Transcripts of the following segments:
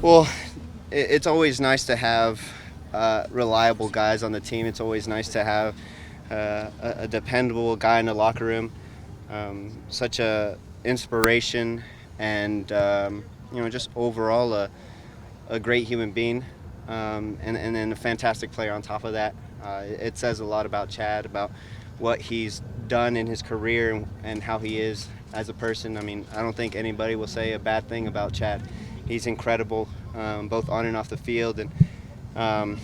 Well, it's always nice to have reliable guys on the team. It's always nice to have a dependable guy in the locker room. Such a inspiration and just overall a great human being, and then a fantastic player on top of that. It says a lot about Chad, about what he's done in his career and how he is as a person. I mean, I don't think anybody will say a bad thing about Chad. He's incredible, both on and off the field, and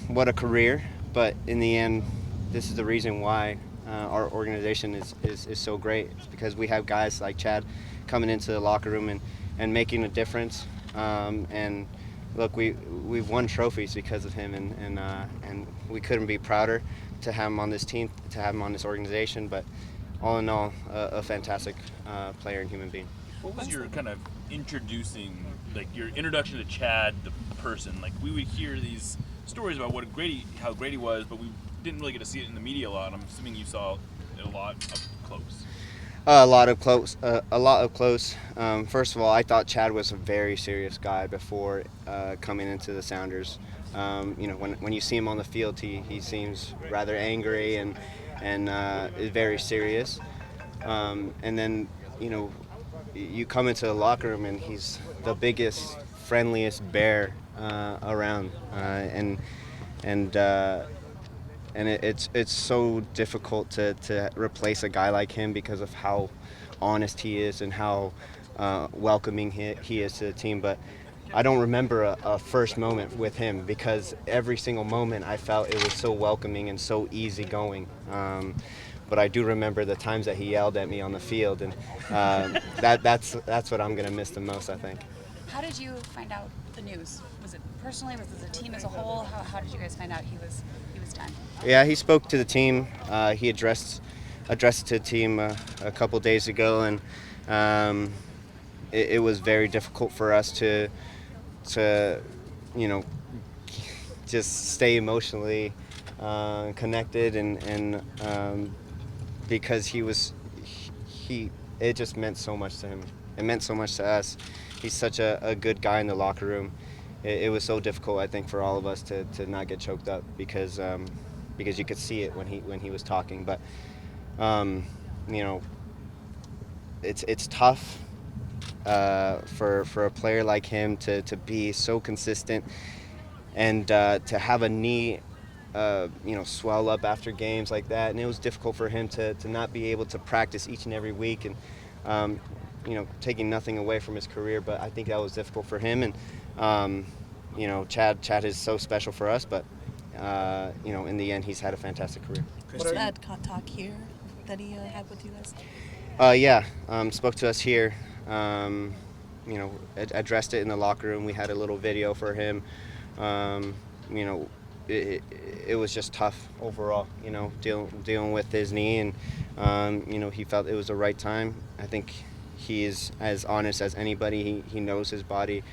what a career. But in the end, this is the reason why our organization is so great. It's because we have guys like Chad coming into the locker room and making a difference. And look, we've won trophies because of him, and we couldn't be prouder to have him on this team, to have him on this organization. But all in all, a fantastic player and human being. What was your kind of like your introduction to Chad, the person? Like, we would hear these stories about how great he was, but we didn't really get to see it in the media a lot. I'm assuming you saw it a lot up close. A lot of close. First of all, I thought Chad was a very serious guy before coming into the Sounders. When you see him on the field, he seems rather angry and is very serious. And then you come into the locker room and he's the biggest, friendliest bear around, and it's so difficult to replace a guy like him because of how honest he is and how welcoming he is to the team. But I don't remember a first moment with him, because every single moment I felt it was so welcoming and so easygoing. But I do remember the times that he yelled at me on the field, and that's what I'm going to miss the most, I think. How did you find out the news? Was it personally? Was it the team as a whole? How did you guys find out he was done? Yeah, he spoke to the team. He addressed it to the team a couple days ago, and it was very difficult for us to just stay emotionally connected, and because it just meant so much to him. It meant so much to us. He's such a good guy in the locker room. It was so difficult, I think, for all of us to not get choked up, because you could see it when he was talking. But it's tough for a player like him to be so consistent, and to have a knee swell up after games like that. And it was difficult for him to not be able to practice each and every week, and taking nothing away from his career. But I think that was difficult for him. And Chad is so special for us, but in the end, he's had a fantastic career. Was that talk here that he had with you guys? Yeah, spoke to us here. Addressed it in the locker room. We had a little video for him. It was just tough overall, dealing with his knee, and he felt it was the right time. I think he is as honest as anybody. He knows his body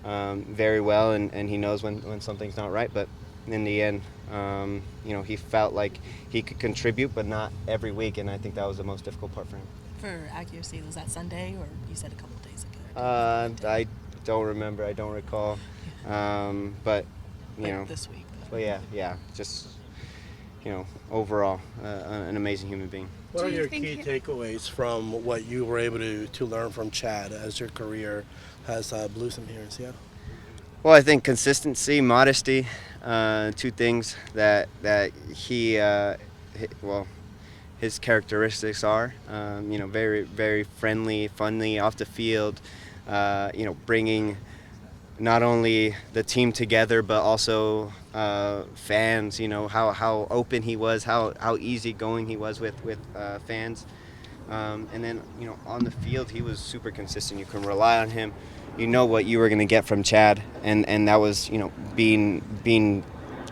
very well, and he knows when something's not right. But in the end, he felt like he could contribute, but not every week, and I think that was the most difficult part for him. For accuracy, was that Sunday, or you said a couple days ago? I don't remember. I don't recall. But this week. But yeah, just overall, an amazing human being. What are your key takeaways from what you were able to learn from Chad as your career has blossomed here in Seattle? Well, I think consistency, modesty, two things that his characteristics are. Very, very friendly, funny off the field. Bringing not only the team together, but also fans. How open he was, how easygoing he was with fans. And then on the field, he was super consistent. You can rely on him. You know what you were going to get from Chad, and that was being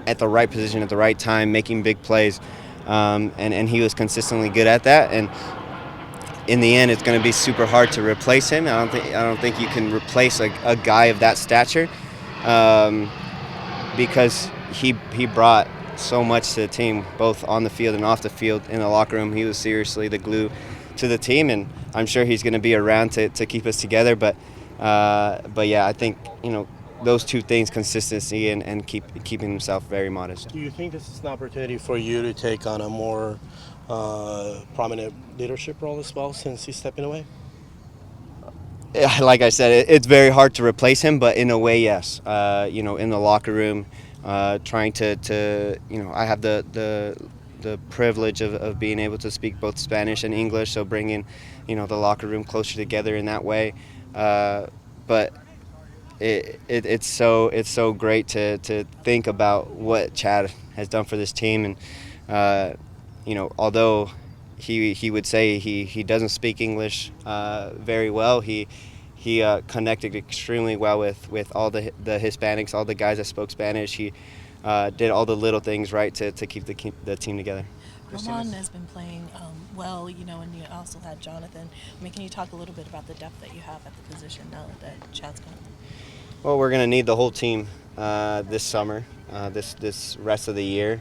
at the right position at the right time, making big plays, and he was consistently good at that. And in the end, it's going to be super hard to replace him. I don't think you can replace a guy of that stature, because he brought so much to the team, both on the field and off the field. In the locker room, he was seriously the glue to the team, and I'm sure he's going to be around to keep us together. But yeah, I think those two things, consistency and keeping himself very modest. Do you think this is an opportunity for you to take on a more prominent leadership role as well since he's stepping away? Like I said, it's very hard to replace him, but in a way, yes. In the locker room, trying to I have the privilege of being able to speak both Spanish and English, so bringing, the locker room closer together in that way. But it's so great to think about what Chad has done for this team, and although he would say he doesn't speak English very well, he connected extremely well with all the Hispanics, all the guys that spoke Spanish. He did all the little things right to keep the team together. Roman has been playing well, and you also had Jonathan. Can you talk a little bit about the depth that you have at the position now that Chad's gone? Well, we're going to need the whole team this summer, this rest of the year.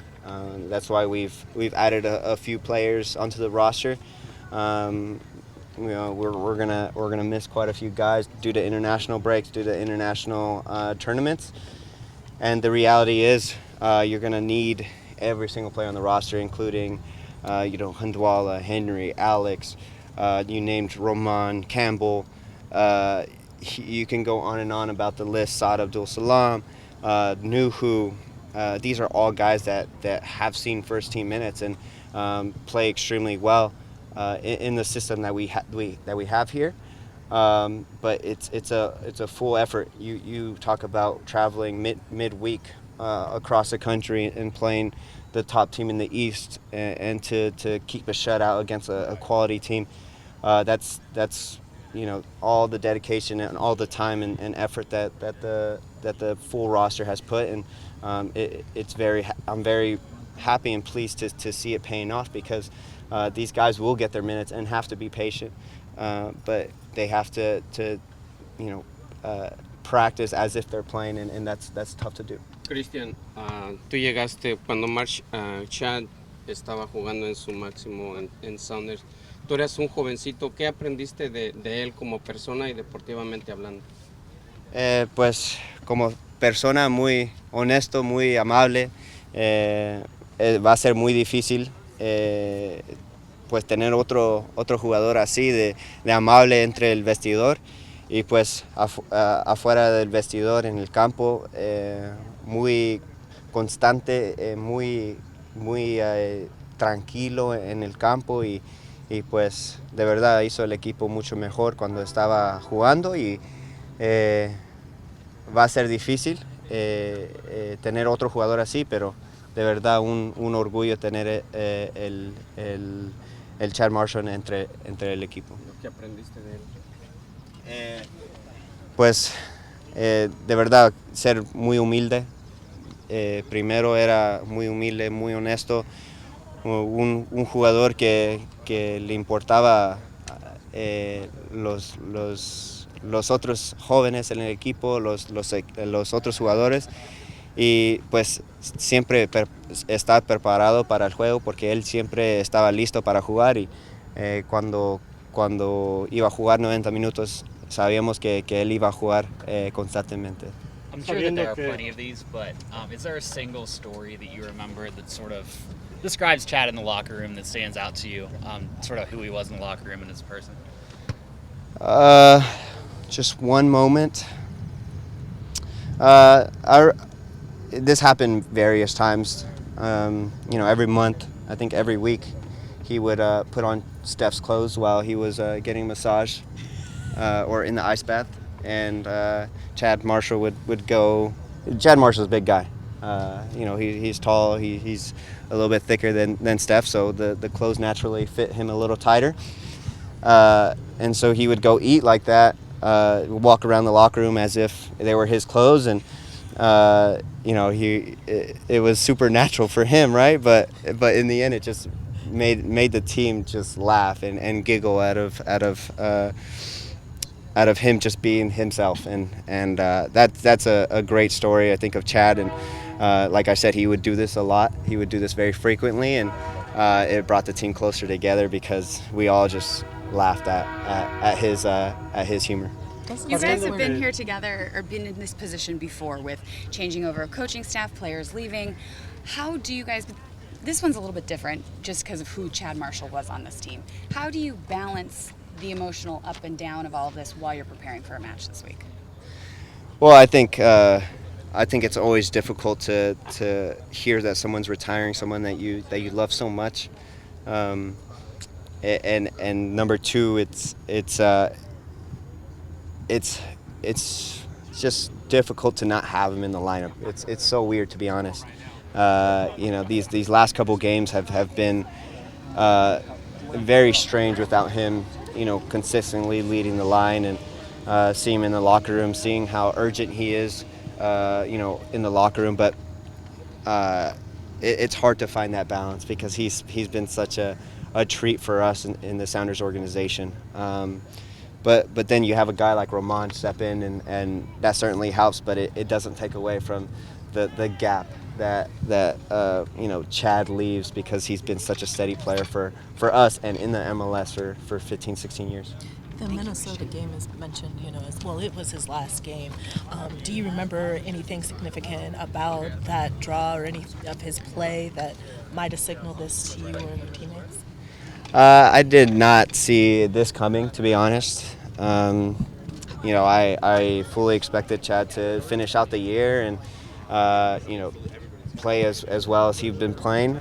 That's why we've added a few players onto the roster. We're gonna miss quite a few guys due to international breaks, due to international tournaments. And the reality is, you're gonna need every single player on the roster, including Handwala, Henry, Alex. You named Roman, Campbell. You can go on and on about the list. Saad Abdul Salam, Nuhu. These are all guys that have seen first team minutes and play extremely well in the system that we have here. But it's a full effort. You talk about traveling midweek across the country and playing the top team in the East, and to keep a shutout against a quality team. That's all the dedication and all the time and effort that the full roster has put, and I'm very happy and pleased to see it paying off, because these guys will get their minutes and have to be patient, but they have to practice as if they're playing, and that's tough to do. Cristian, tú llegaste cuando Chad estaba jugando en su máximo en Sounders. Tú eras un jovencito. ¿Qué aprendiste de él como persona y deportivamente hablando? Pues como persona muy honesto, muy amable. Va a ser muy difícil pues tener otro jugador así de amable entre el vestidor, y pues afuera del vestidor, en el campo, muy constante, muy tranquilo en el campo, y pues de verdad hizo el equipo mucho mejor cuando estaba jugando, y va a ser difícil tener otro jugador así, pero de verdad un orgullo tener el Chad Marshall entre el equipo. ¿Qué aprendiste de él? Pues de verdad ser muy humilde. Primero era muy humilde, muy honesto, un jugador que le importaba los otros jóvenes en el equipo, los otros jugadores, y pues siempre estar preparado para el juego, porque él siempre estaba listo para jugar, y cuando iba a jugar 90 minutos sabíamos que él iba a jugar constantemente. I'm sure that there are plenty of these, but is there a single story that you remember that sort of describes Chad in the locker room that stands out to you, sort of who he was in the locker room and as a person? Just one moment. This happened various times. Every month, I think every week, he would put on Steph's clothes while he was getting a massage or in the ice bath, and Chad Marshall would go. Chad Marshall's a big guy. He's tall. He's a little bit thicker than Steph, so the clothes naturally fit him a little tighter. And so he would go eat like that, walk around the locker room as if they were his clothes, and it was supernatural for him, right? But in the end, it just made the team just laugh and giggle out of him just being himself, and that's a great story, I think, of Chad. And like I said, he would do this a lot. He would do this very frequently, and it brought the team closer together because we all just laughed at his humor. You guys have been here together or been in this position before with changing over coaching staff, players leaving. How do you guys, this one's a little bit different just because of who Chad Marshall was on this team. How do you balance the emotional up and down of all of this while you're preparing for a match this week? Well, I think it's always difficult to hear that someone's retiring, someone that you love so much, and number two, it's just difficult to not have him in the lineup. It's so weird, to be honest. These last couple games have been very strange without him, consistently leading the line, and seeing him in the locker room, seeing how urgent he is, in the locker room. But it's hard to find that balance because he's been such a treat for us in the Sounders organization. But then you have a guy like Roman step in, and that certainly helps. But it doesn't take away from the gap that Chad leaves, because he's been such a steady player for us and in the MLS for 15, 16 years. The Minnesota game is mentioned, as well. It was his last game. Do you remember anything significant about that draw or any of his play that might have signaled this to you or your teammates? I did not see this coming, to be honest. I fully expected Chad to finish out the year and play as well as he's been playing.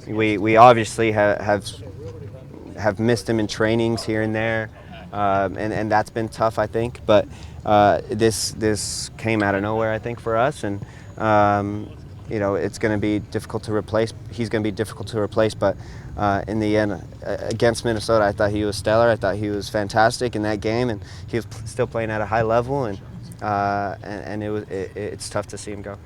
We obviously have missed him in trainings here and there, and that's been tough, I think. But this came out of nowhere, I think, for us, and it's going to be difficult to replace. He's going to be difficult to replace, but in the end, against Minnesota, I thought he was stellar. I thought he was fantastic in that game, and he was still playing at a high level, and it's tough to see him go.